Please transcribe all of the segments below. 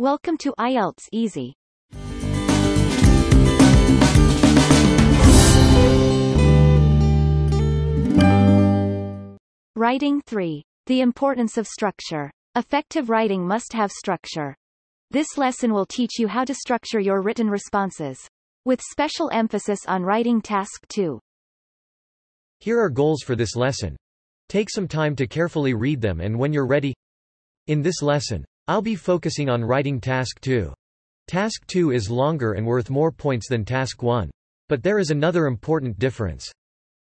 Welcome to IELTS Easy. Writing 3. The importance of structure. Effective writing must have structure. This lesson will teach you how to structure your written responses, with special emphasis on writing task 2. Here are goals for this lesson. Take some time to carefully read them, and when you're ready. In this lesson, I'll be focusing on writing task 2. Task 2 is longer and worth more points than task 1. But there is another important difference.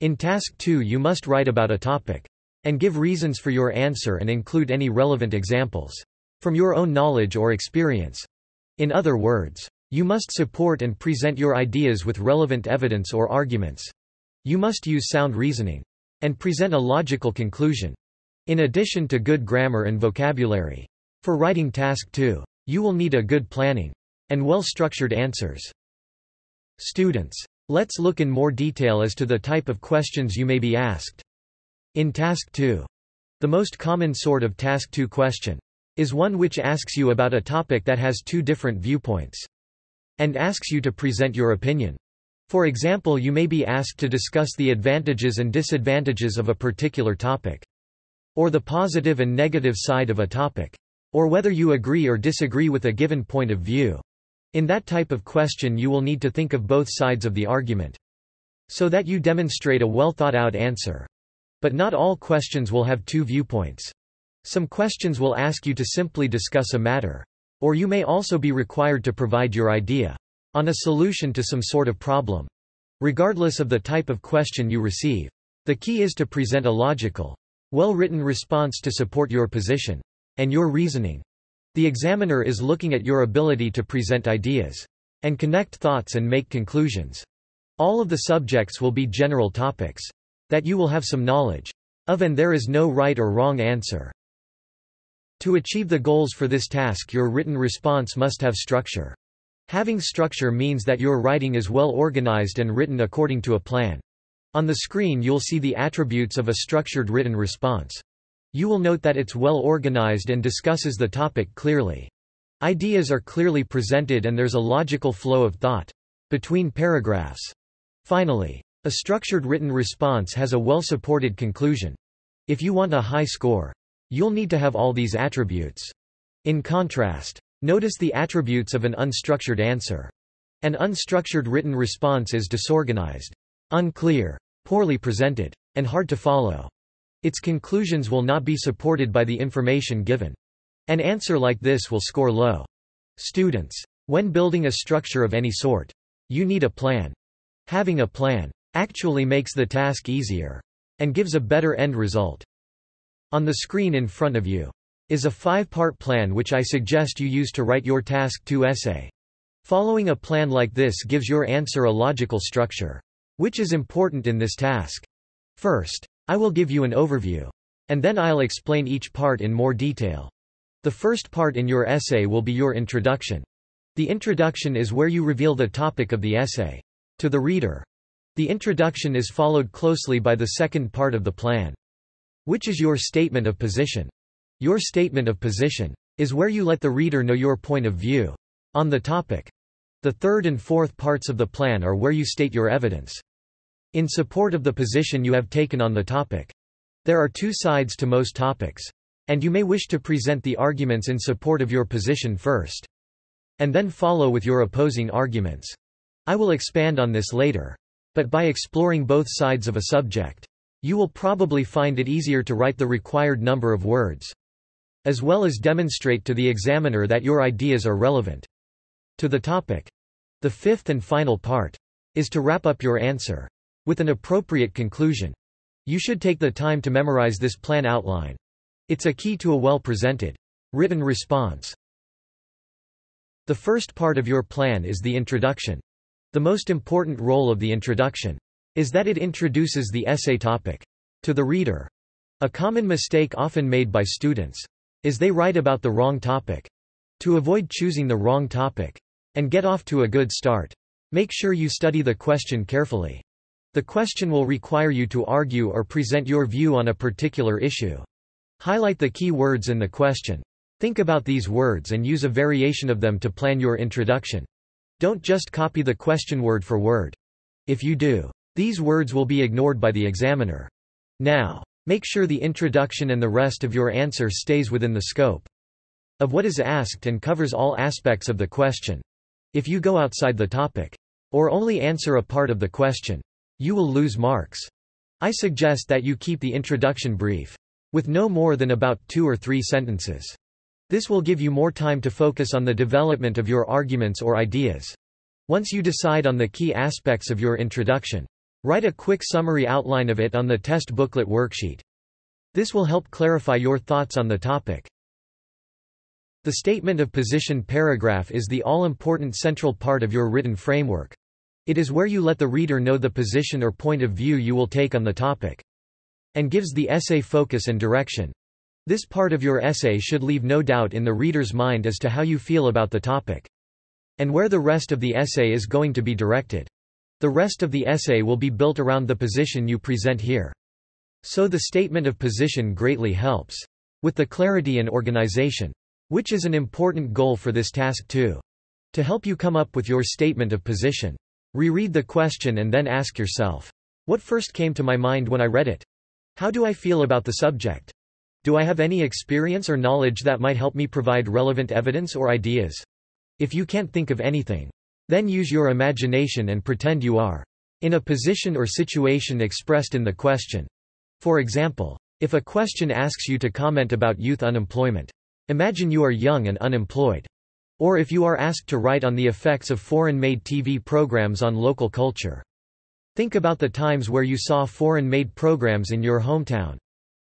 In task 2 you must write about a topic, and give reasons for your answer and include any relevant examples from your own knowledge or experience. In other words, you must support and present your ideas with relevant evidence or arguments. You must use sound reasoning and present a logical conclusion, in addition to good grammar and vocabulary. For writing task 2, you will need a good planning and well-structured answers. Students, let's look in more detail as to the type of questions you may be asked. In task 2, the most common sort of task 2 question is one which asks you about a topic that has two different viewpoints and asks you to present your opinion. For example, you may be asked to discuss the advantages and disadvantages of a particular topic, or the positive and negative side of a topic, or whether you agree or disagree with a given point of view. In that type of question you will need to think of both sides of the argument, so that you demonstrate a well-thought-out answer. But not all questions will have two viewpoints. Some questions will ask you to simply discuss a matter, or you may also be required to provide your idea on a solution to some sort of problem. Regardless of the type of question you receive, the key is to present a logical, well-written response to support your position and your reasoning. The examiner is looking at your ability to present ideas and connect thoughts and make conclusions. All of the subjects will be general topics that you will have some knowledge of, and there is no right or wrong answer. To achieve the goals for this task, your written response must have structure. Having structure means that your writing is well organized and written according to a plan. On the screen you'll see the attributes of a structured written response. You will note that it's well organized and discusses the topic clearly. Ideas are clearly presented and there's a logical flow of thought between paragraphs. Finally, a structured written response has a well-supported conclusion. If you want a high score, you'll need to have all these attributes. In contrast, notice the attributes of an unstructured answer. An unstructured written response is disorganized, unclear, poorly presented, and hard to follow. Its conclusions will not be supported by the information given. An answer like this will score low. Students, when building a structure of any sort, you need a plan. Having a plan actually makes the task easier and gives a better end result. On the screen in front of you is a 5-part plan which I suggest you use to write your task 2 essay. Following a plan like this gives your answer a logical structure, which is important in this task. First, I will give you an overview, and then I'll explain each part in more detail. The first part in your essay will be your introduction. The introduction is where you reveal the topic of the essay to the reader. The introduction is followed closely by the second part of the plan, which is your statement of position. Your statement of position is where you let the reader know your point of view on the topic. The third and fourth parts of the plan are where you state your evidence in support of the position you have taken on the topic. There are two sides to most topics, and you may wish to present the arguments in support of your position first, and then follow with your opposing arguments. I will expand on this later, but by exploring both sides of a subject, you will probably find it easier to write the required number of words, as well as demonstrate to the examiner that your ideas are relevant to the topic. The fifth and final part is to wrap up your answer with an appropriate conclusion. You should take the time to memorize this plan outline. It's a key to a well-presented written response. The first part of your plan is the introduction. The most important role of the introduction is that it introduces the essay topic to the reader. A common mistake often made by students is they write about the wrong topic. To avoid choosing the wrong topic and get off to a good start, make sure you study the question carefully. The question will require you to argue or present your view on a particular issue. Highlight the key words in the question. Think about these words and use a variation of them to plan your introduction. Don't just copy the question word for word. If you do, these words will be ignored by the examiner. Now, make sure the introduction and the rest of your answer stays within the scope of what is asked and covers all aspects of the question. If you go outside the topic, or only answer a part of the question, you will lose marks. I suggest that you keep the introduction brief, with no more than about 2 or 3 sentences. This will give you more time to focus on the development of your arguments or ideas. Once you decide on the key aspects of your introduction, write a quick summary outline of it on the test booklet worksheet. This will help clarify your thoughts on the topic. The statement of position paragraph is the all-important central part of your written framework. It is where you let the reader know the position or point of view you will take on the topic, and gives the essay focus and direction. This part of your essay should leave no doubt in the reader's mind as to how you feel about the topic, and where the rest of the essay is going to be directed. The rest of the essay will be built around the position you present here. So the statement of position greatly helps with the clarity and organization, which is an important goal for this task too. To help you come up with your statement of position, reread the question and then ask yourself, what first came to my mind when I read it? How do I feel about the subject? Do I have any experience or knowledge that might help me provide relevant evidence or ideas? If you can't think of anything, then use your imagination and pretend you are in a position or situation expressed in the question. For example, if a question asks you to comment about youth unemployment, imagine you are young and unemployed. Or if you are asked to write on the effects of foreign-made TV programs on local culture, think about the times where you saw foreign-made programs in your hometown.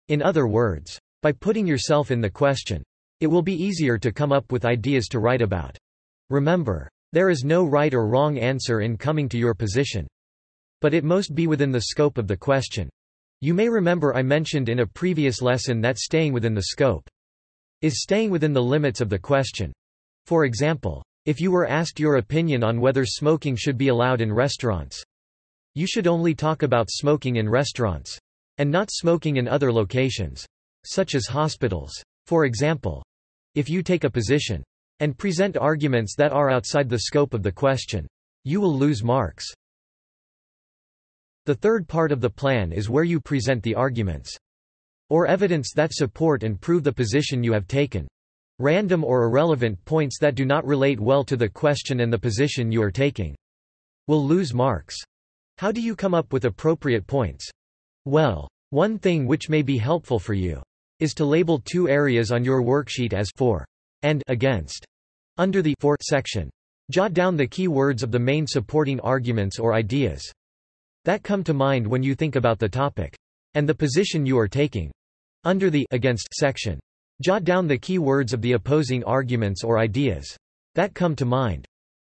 In other words, by putting yourself in the question, it will be easier to come up with ideas to write about. Remember, there is no right or wrong answer in coming to your position, but it must be within the scope of the question. You may remember I mentioned in a previous lesson that staying within the scope is staying within the limits of the question. For example, if you were asked your opinion on whether smoking should be allowed in restaurants, you should only talk about smoking in restaurants, and not smoking in other locations, such as hospitals. For example, if you take a position and present arguments that are outside the scope of the question, you will lose marks. The third part of the plan is where you present the arguments or evidence that support and prove the position you have taken. Random or irrelevant points that do not relate well to the question and the position you are taking will lose marks. How do you come up with appropriate points? Well, one thing which may be helpful for you is to label 2 areas on your worksheet as for and against. Under the for section, jot down the key words of the main supporting arguments or ideas that come to mind when you think about the topic and the position you are taking. Under the against section, jot down the key words of the opposing arguments or ideas that come to mind.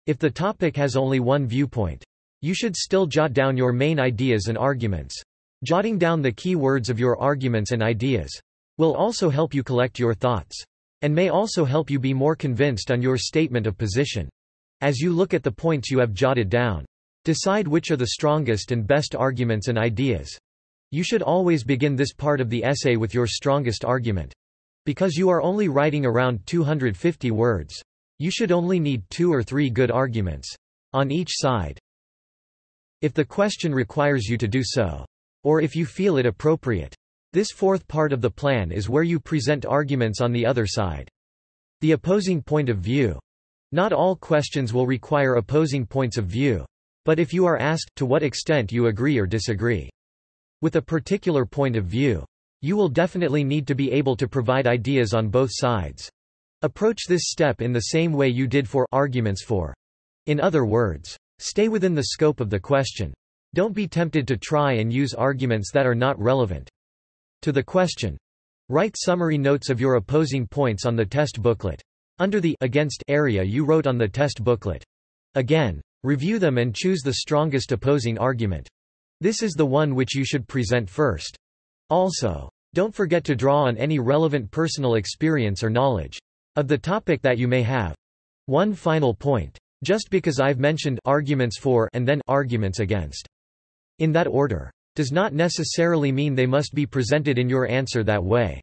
If the topic has only one viewpoint, you should still jot down your main ideas and arguments. Jotting down the key words of your arguments and ideas will also help you collect your thoughts, and may also help you be more convinced on your statement of position. As you look at the points you have jotted down, decide which are the strongest and best arguments and ideas. You should always begin this part of the essay with your strongest argument. Because you are only writing around 250 words, you should only need 2 or 3 good arguments on each side. If the question requires you to do so, or if you feel it appropriate, this fourth part of the plan is where you present arguments on the other side. The opposing point of view. Not all questions will require opposing points of view, but if you are asked to what extent you agree or disagree with a particular point of view, you will definitely need to be able to provide ideas on both sides. Approach this step in the same way you did for arguments for. In other words, stay within the scope of the question. Don't be tempted to try and use arguments that are not relevant to the question. Write summary notes of your opposing points on the test booklet. Under the against area you wrote on the test booklet. Again, review them and choose the strongest opposing argument. This is the one which you should present first. Also, don't forget to draw on any relevant personal experience or knowledge of the topic that you may have. One final point. Just because I've mentioned arguments for and then arguments against in that order, does not necessarily mean they must be presented in your answer that way.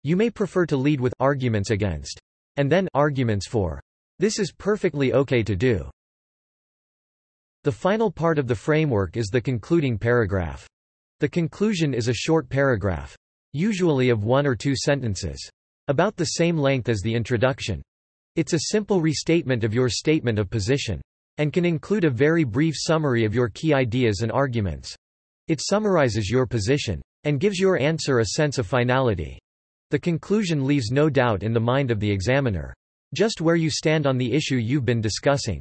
You may prefer to lead with arguments against and then arguments for. This is perfectly okay to do. The final part of the framework is the concluding paragraph. The conclusion is a short paragraph, usually of 1 or 2 sentences, about the same length as the introduction. It's a simple restatement of your statement of position, and can include a very brief summary of your key ideas and arguments. It summarizes your position, and gives your answer a sense of finality. The conclusion leaves no doubt in the mind of the examiner, just where you stand on the issue you've been discussing.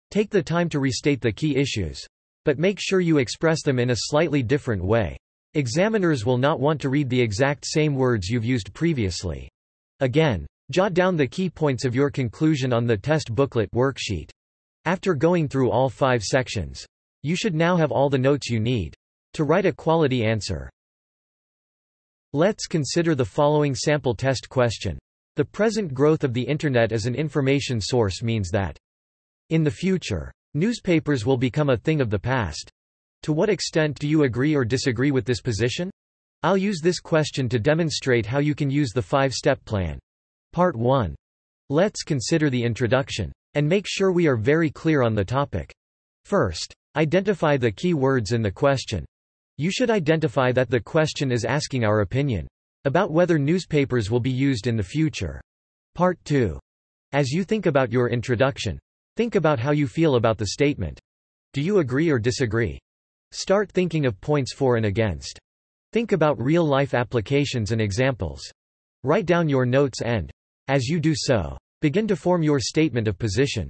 Take the time to restate the key issues, but make sure you express them in a slightly different way. Examiners will not want to read the exact same words you've used previously. Again, jot down the key points of your conclusion on the test booklet worksheet. After going through all 5 sections, you should now have all the notes you need to write a quality answer. Let's consider the following sample test question. The present growth of the Internet as an information source means that in the future, newspapers will become a thing of the past. To what extent do you agree or disagree with this position? I'll use this question to demonstrate how you can use the 5-step plan. Part 1. Let's consider the introduction, and make sure we are very clear on the topic. First, identify the key words in the question. You should identify that the question is asking our opinion about whether newspapers will be used in the future. Part 2. As you think about your introduction, think about how you feel about the statement. Do you agree or disagree? Start thinking of points for and against. Think about real-life applications and examples. Write down your notes and, as you do so, begin to form your statement of position.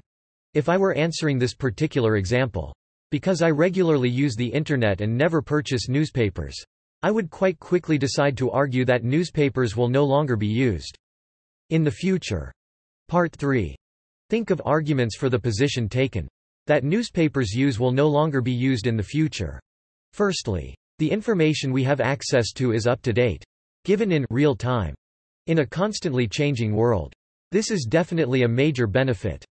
If I were answering this particular example, because I regularly use the Internet and never purchase newspapers, I would quite quickly decide to argue that newspapers will no longer be used in the future. Part 3. Think of arguments for the position taken that newspapers use will no longer be used in the future. Firstly, the information we have access to is up to date, given in real time, in a constantly changing world. This is definitely a major benefit.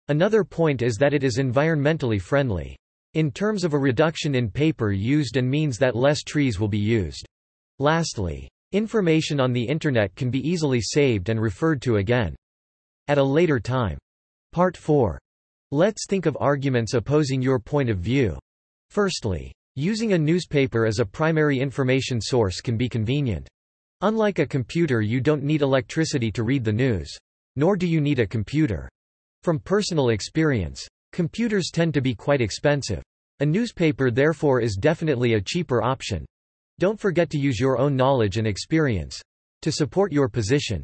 Another point is that it is environmentally friendly, in terms of a reduction in paper used, and means that less trees will be used. Lastly, information on the Internet can be easily saved and referred to again at a later time. Part 4. Let's think of arguments opposing your point of view. Firstly, using a newspaper as a primary information source can be convenient. Unlike a computer, you don't need electricity to read the news. Nor do you need a computer. From personal experience, computers tend to be quite expensive. A newspaper therefore is definitely a cheaper option. Don't forget to use your own knowledge and experience to support your position.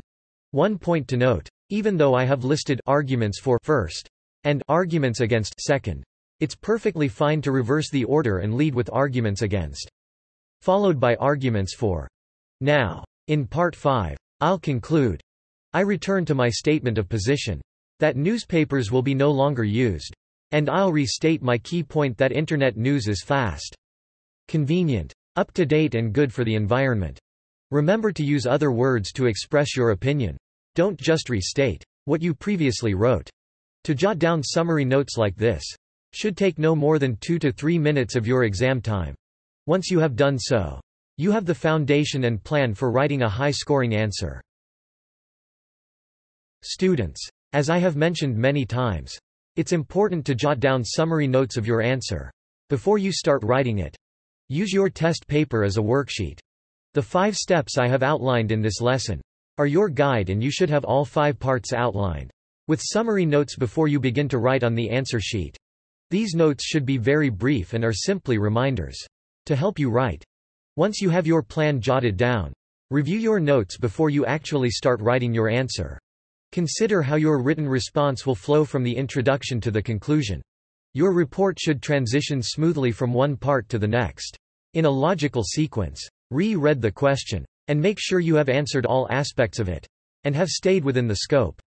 One point to note: even though I have listed arguments for first and arguments against second, it's perfectly fine to reverse the order and lead with arguments against, followed by arguments for. Now, in Part 5, I'll conclude. I return to my statement of position that newspapers will be no longer used, and I'll restate my key point that Internet news is fast, convenient, up-to-date and good for the environment. Remember to use other words to express your opinion. Don't just restate what you previously wrote. To jot down summary notes like this should take no more than 2 to 3 minutes of your exam time. Once you have done so, you have the foundation and plan for writing a high-scoring answer. Students, as I have mentioned many times, it's important to jot down summary notes of your answer before you start writing it. Use your test paper as a worksheet. The 5 steps I have outlined in this lesson are your guide, and you should have all 5 parts outlined with summary notes before you begin to write on the answer sheet. These notes should be very brief and are simply reminders to help you write. Once you have your plan jotted down, review your notes before you actually start writing your answer. Consider how your written response will flow from the introduction to the conclusion. Your report should transition smoothly from one part to the next, in a logical sequence. Reread the question, and make sure you have answered all aspects of it, and have stayed within the scope.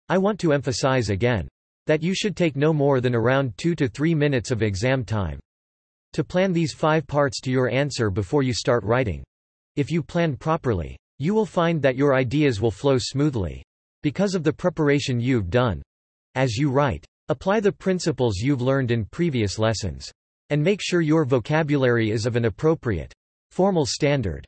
I want to emphasize again that you should take no more than around 2 to 3 minutes of exam time to plan these 5 parts to your answer before you start writing. If you plan properly, you will find that your ideas will flow smoothly because of the preparation you've done. As you write, apply the principles you've learned in previous lessons, and make sure your vocabulary is of an appropriate, formal standard.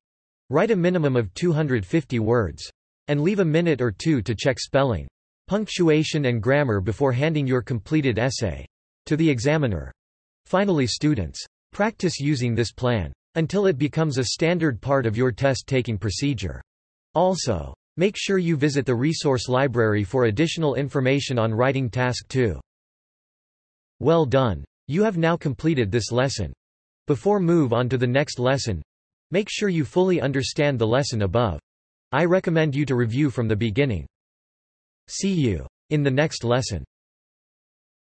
Write a minimum of 250 words, and leave a minute or 2 to check spelling, punctuation and grammar before handing your completed essay to the examiner. Finally, students, practice using this plan until it becomes a standard part of your test-taking procedure. Also, make sure you visit the resource library for additional information on writing task 2. Well done! You have now completed this lesson. Before move on to the next lesson, make sure you fully understand the lesson above. I recommend you to review from the beginning. See you in the next lesson.